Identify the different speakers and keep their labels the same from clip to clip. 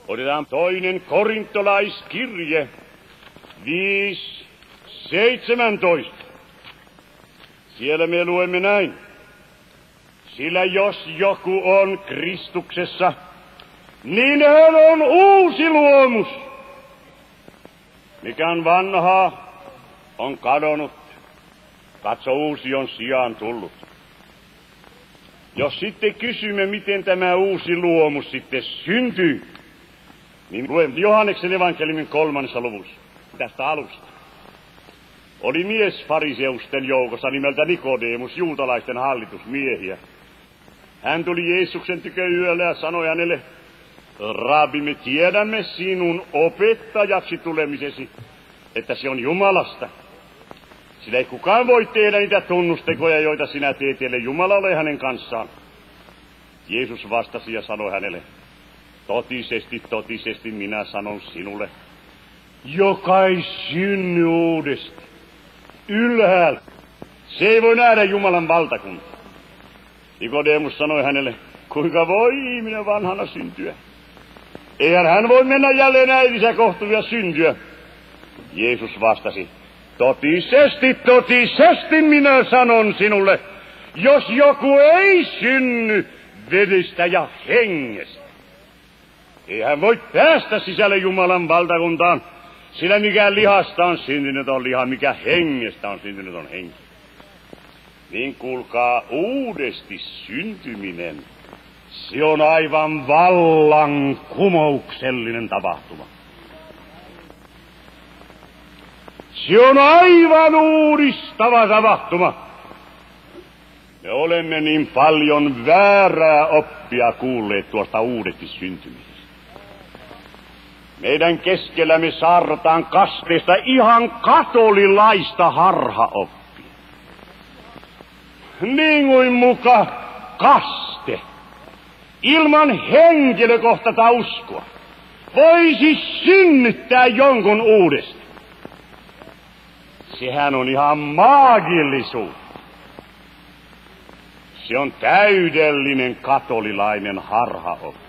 Speaker 1: Otetaan toinen korintolaiskirje, 5:17. Siellä me luemme näin. Sillä jos joku on Kristuksessa, niin hän on uusi luomus. Mikä on vanhaa, on kadonnut. Katso, uusi on sijaan tullut. Jos sitten kysymme, miten tämä uusi luomus sitten syntyy, niin luen Johanneksen evankeliumin 3. luvussa tästä alusta. Oli mies fariseusten joukossa nimeltä Nikodemus, juutalaisten hallitusmiehiä. Hän tuli Jeesuksen tykö yöllä ja sanoi hänelle, Rabbi, me tiedämme sinun opettajaksi tulemisesi, että se on Jumalasta. Sillä ei kukaan voi tehdä niitä tunnustekoja, joita sinä teet, ellei Jumala ole hänen kanssaan. Jeesus vastasi ja sanoi hänelle, totisesti, totisesti minä sanon sinulle, joka ei synny uudesti ylhäältä, se ei voi nähdä Jumalan valtakuntaa. Nikodemus sanoi hänelle, kuinka voi ihminen vanhana syntyä? Eihän hän voi mennä jälleen äitinsä kohtuun ja syntyä. Jeesus vastasi, totisesti, totisesti minä sanon sinulle, jos joku ei synny vedestä ja hengestä, ei hän voi päästä sisälle Jumalan valtakuntaan, sillä mikä lihasta on syntynyt on liha, mikä hengestä on syntynyt on henki. Niin kuulkaa, uudesti syntyminen, se on aivan vallankumouksellinen tapahtuma. Se on aivan uudistava tapahtuma. Me olemme niin paljon väärää oppia kuulleet tuosta uudesti syntymisestä. Meidän keskellämme saarnataan kasteesta ihan katolilaista harhaoppia. Niin kuin muka kaste, ilman henkilökohtaista uskoa, voisi synnyttää jonkun uudesta. Sehän on ihan maagillisuutta. Se on täydellinen katolilainen harhaoppi.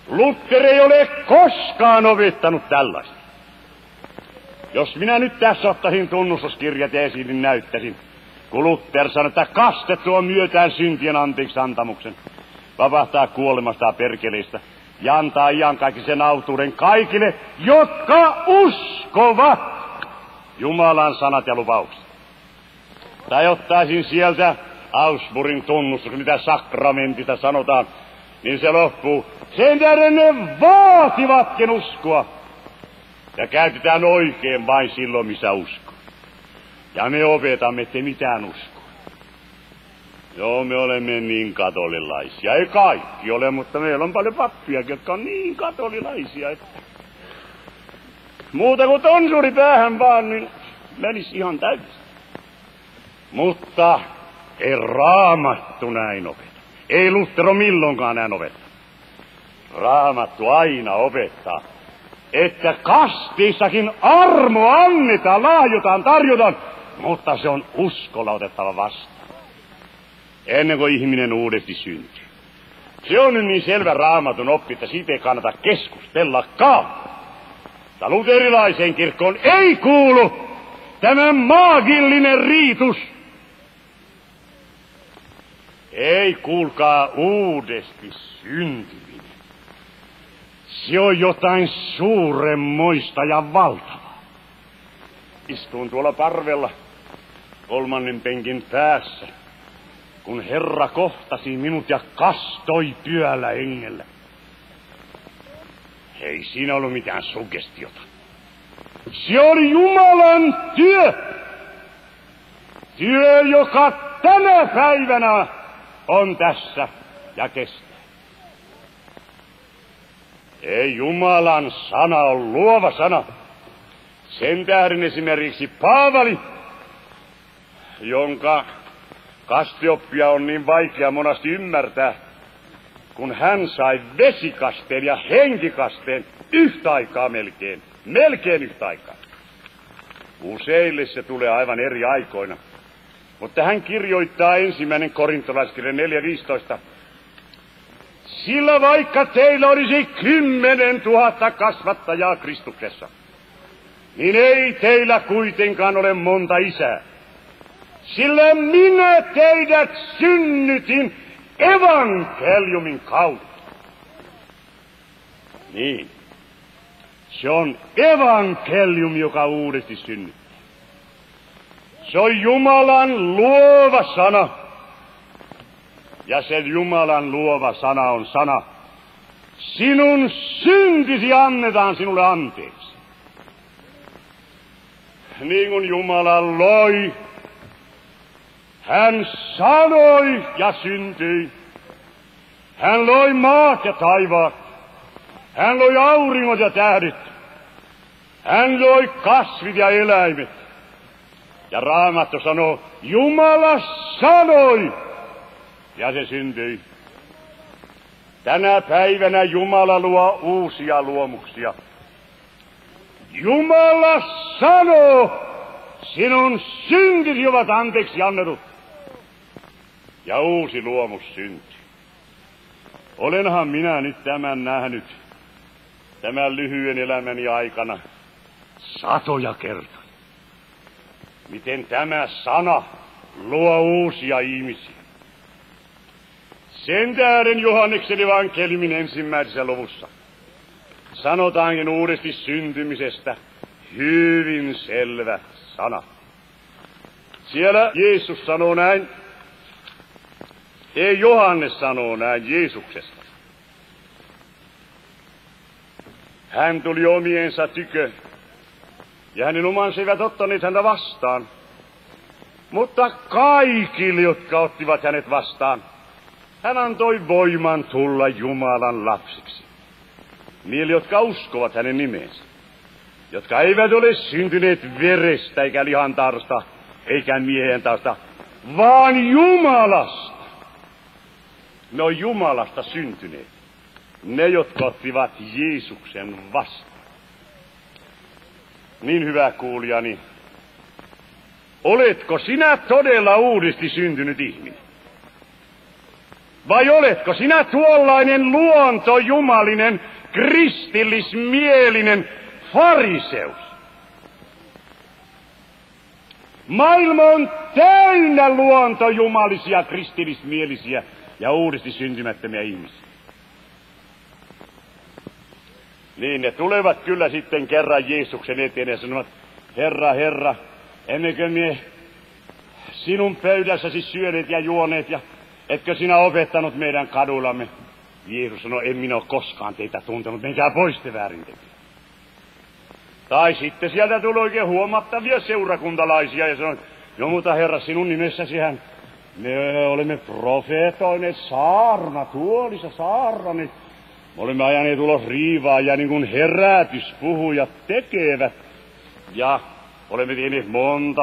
Speaker 1: Luther ei ole koskaan opettanut tällaista. Jos minä nyt tässä ottaisin tunnustuskirjat esiin, niin näyttäisin, kun Luther sanoi, että kaste tuo myötään syntien anteeksi antamuksen, vapahtaa kuolemasta ja perkeleistä ja antaa iankaikkisen autuuden kaikille, jotka uskovat Jumalan sanat ja lupaukset. Tai ottaisin sieltä Augsburgin tunnustus, mitä sakramentista sanotaan, niin se loppuu. Sen tähden ne vaativatkin uskoa. Ja käytetään oikein vain silloin, missä uskoo. Ja me opetamme, ettei mitään uskoa. Joo, me olemme niin katolilaisia. Ei kaikki ole, mutta meillä on paljon pappiakin, jotka on niin katolilaisia, että muuta kuin tonsuri päähän vaan, niin menisi ihan täysin. Mutta ei Raamattu näin opeta. Ei Luther milloinkaan näin opeta. Raamattu aina opettaa, että kastiissakin armo annetaan, lahjotaan, tarjotaan, mutta se on uskolla otettava vastaan, ennen kuin ihminen uudesti syntyy. Se on nyt niin selvä Raamatun oppi, että siitä ei kannata keskustellakaan. Mutta luterilaiseen kirkkoon ei kuulu tämä maagillinen riitus. Ei, kuulkaa, uudesti syntyminen. Se on jotain suuremmoista ja valtavaa. Istuin tuolla parvella 3. penkin päässä, kun Herra kohtasi minut ja kastoi pyöllä hengellä. Ei siinä ollut mitään sugestiota. Se oli Jumalan työ. Työ, joka tänä päivänä on tässä ja kestää. Ei Jumalan sana ole luova sana. Sen tähden esimerkiksi Paavali, jonka kasteoppia on niin vaikea monasti ymmärtää, kun hän sai vesikasteen ja henkikasteen yhtä aikaa melkein yhtä aikaa. Useille se tulee aivan eri aikoina. Mutta hän kirjoittaa 1. korintolaiskirja 4:15. Sillä vaikka teillä olisi 10 000 kasvattajaa Kristuksessa, niin ei teillä kuitenkaan ole monta isää. Sillä minä teidät synnytin evankeliumin kautta. Niin. Se on evankeliumi, joka uudesti synnyttää. Se on Jumalan luova sana. Ja se Jumalan luova sana on sana. Sinun syntisi annetaan sinulle anteeksi. Niin kuin Jumala loi, hän sanoi ja syntyi. Hän loi maat ja taivaat. Hän loi auringot ja tähdet. Hän loi kasvit ja eläimet. Ja Raamattu sanoo, Jumala sanoi. Ja se syntyi. Tänä päivänä Jumala luo uusia luomuksia. Jumala sanoo, sinun syntisi ovat anteeksi annetut. Ja uusi luomus syntyi. Olenhan minä nyt tämän nähnyt, tämän lyhyen elämäni aikana, satoja kertoja. Miten tämä sana luo uusia ihmisiä. Sen tähden Johanneksen evankeliumin 1. luvussa sanotaankin uudesti syntymisestä hyvin selvä sana. Siellä Jeesus sanoo näin, ei Johannes sanoo näin Jeesuksesta. Hän tuli omiensa tykö, ja hänen omansa eivät ottaneet häntä vastaan. Mutta kaikille, jotka ottivat hänet vastaan, hän antoi voiman tulla Jumalan lapsiksi. Niille, jotka uskovat hänen nimensä, jotka eivät ole syntyneet verestä eikä lihan tahdosta, eikä miehen tahdosta, vaan Jumalasta. Ne on Jumalasta syntyneet. Ne, jotka ottivat Jeesuksen vastaan. Niin hyvä kuulijani, oletko sinä todella uudesti syntynyt ihminen? Vai oletko sinä tuollainen luontojumalinen, kristillismielinen fariseus? Maailma on täynnä luontojumalisia, kristillismielisiä ja uudesti syntymättömiä ihmisiä. Niin ne tulevat kyllä sitten kerran Jeesuksen eteen ja sanovat, Herra, Herra, emmekö me sinun pöydässäsi syöneet ja juoneet ja etkö sinä opettanut meidän kadullamme? Jeesus sanoi, en minä ole koskaan teitä tuntenut, menkää pois te väärintekijät. Tai sitten sieltä tuli oikein huomattavia seurakuntalaisia ja sanoi, no mutta Herra, sinun nimessäsihän me olemme profeetoineet saarnatuolissa saarnaneet. Me olemme ajaneet ulos riivaa ja niin kuin herätyspuhujat tekevät. Ja olemme tehneet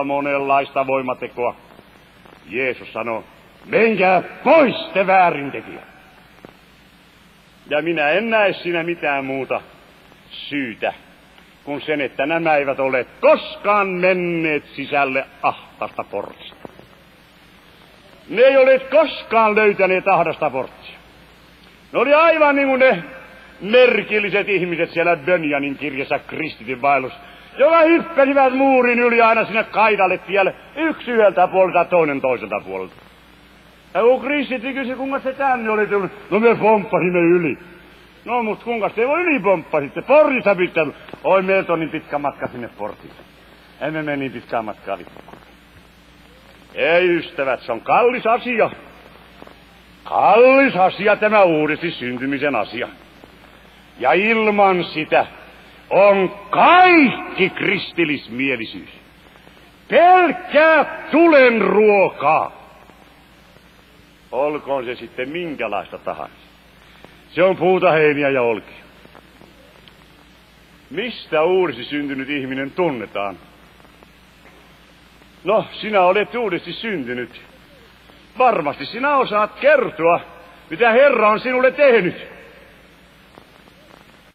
Speaker 1: monenlaista voimatekoa. Jeesus sanoi, menkää pois te väärintekijät. Ja minä en näe siinä mitään muuta syytä kuin sen, että nämä eivät ole koskaan menneet sisälle ahtaasta portista. Ne ei ole koskaan löytäneet ahdasta porttia. Ne oli aivan niin kuin ne merkilliset ihmiset siellä Bönjanin kirjassa Kristitin vaellus, joka hyppäsivät muurin yli aina sinne kaidalle tielle, yksi yhdeltä puolelta ja toinen toiselta puolelta. Ja kun Kristitin kysyi, kuinka se tänne oli tullut, no me pomppasimme yli. No mut kuinka te voi yli pomppasitte, portista pitää. Oi meiltä on niin pitkä matka sinne portille. Emme mene niin pitkää matkaa vittua. Ei ystävät, se on kallis asia. Kallis asia tämä uudesti syntymisen asia. Ja ilman sitä on kaikki kristillismielisyys pelkkää tulen ruokaa. Olkoon se sitten minkälaista tahansa. Se on puuta, heiniä ja olkia. Mistä uudesti syntynyt ihminen tunnetaan? No, sinä olet uudesti syntynyt. Varmasti sinä osaat kertoa, mitä Herra on sinulle tehnyt.